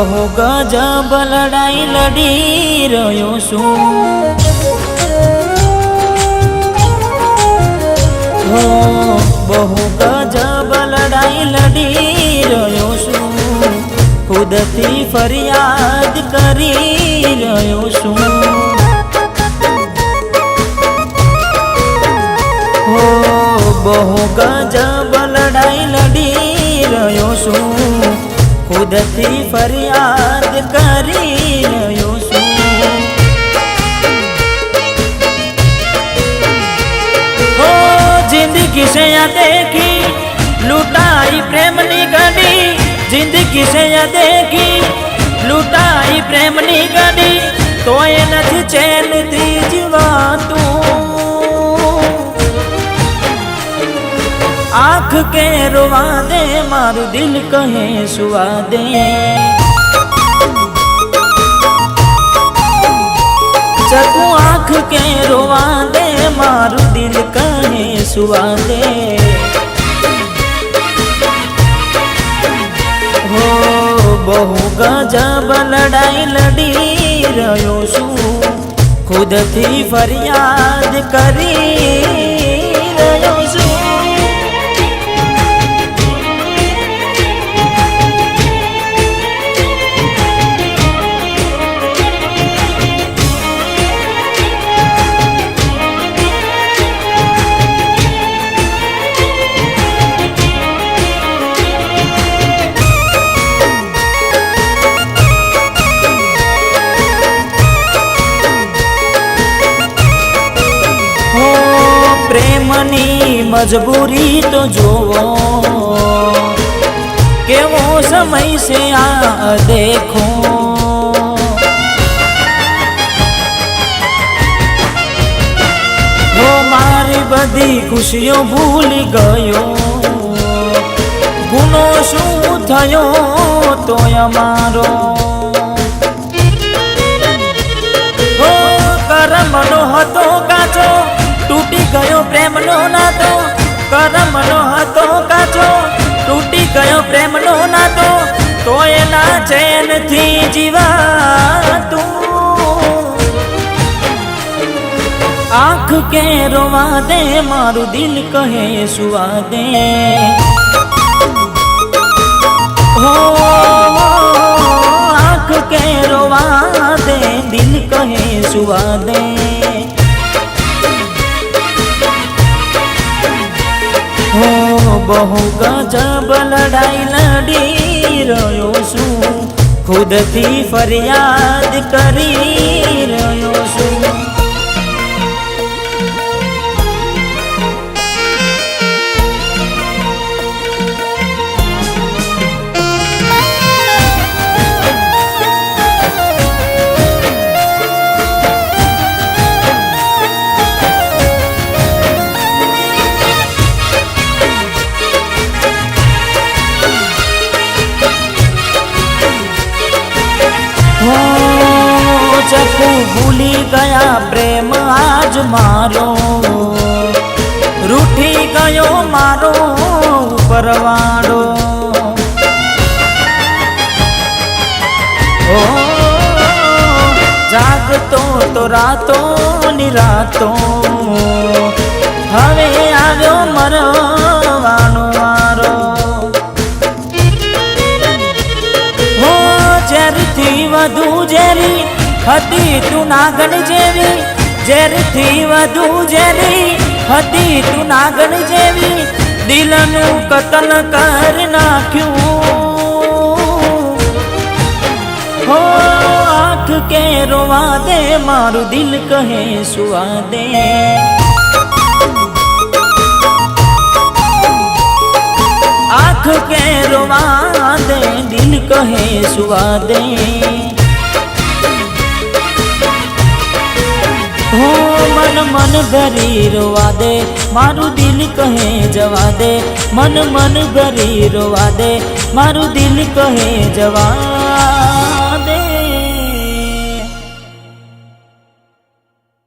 બહુ ગજબ લડાઈ લડી રહ્યો છું, બહુ ગજબ લડાઈ લડી રહ્યો છું, ખુદથી ફરિયાદ કરી રહ્યો છું। બહુ ગજબ લડાઈ લડી રહ્યો છું, ખુદથી ફરિયાદ કરી રહ્યો છું। जिंदगी से या देखी लुटाई प्रेमनी गाड़ी, जिंदगी से या देखी लुटाई प्रेमनी गाड़ी, तो ये नथी चैन थी जीवातुं। आँख के रोवा दे मारू दिल कहे सुवा दे, चकू आँख के रोवा दे मारू दिल कहे सुवा दे। हो बहु गजब लड़ाई लड़ी रह्यो छूं, खुदथी फरियाद करी रह्यो छूं। प्रेमनी मजबूरी तो जोवो, केवो समय से आ देखो। वो मारी बधी खुशियों भूल गयो, गुनो शू थयो तो अमारो। हो करमनो हतो काचो, टूटी गयो प्रेमनो नातो, करमनो हतो काचो, टूटी गयो प्रेमनो नातो, तो एना चैन थी जीवातुं। आँख के रोवा दे मारू दिल कहे सुवा दे। हो आँख के रोवा दे दिल कहे सुवा दे। हो बहु गजब लड़ाई लड़ी रह्यो छूं, खुदथी फरियाद करी रह्यो छूं। चकू भूली गया प्रेम आज मारो, रूठी गयो मारो परवाड़ो। ओ जागतो तो रातो निरातो, हवे आव्यो मरवानो वारो। हो जेरी थी वधु जेरी हती तू नागण जेवी, जेरी थी वधु जेरी हती तू नागण जेवी, दिलनु कतल कर नाख्यूं। हो आँख के रोवा दे मारू दिल कहे सुवा दे। आँख के रोवा दे दिल कहे सुवा दे। हो मन मन भरी रोवा दे मारू दिल कहे जवा दे, मन मन भरी रोवा दे मारू दिल कहे जवा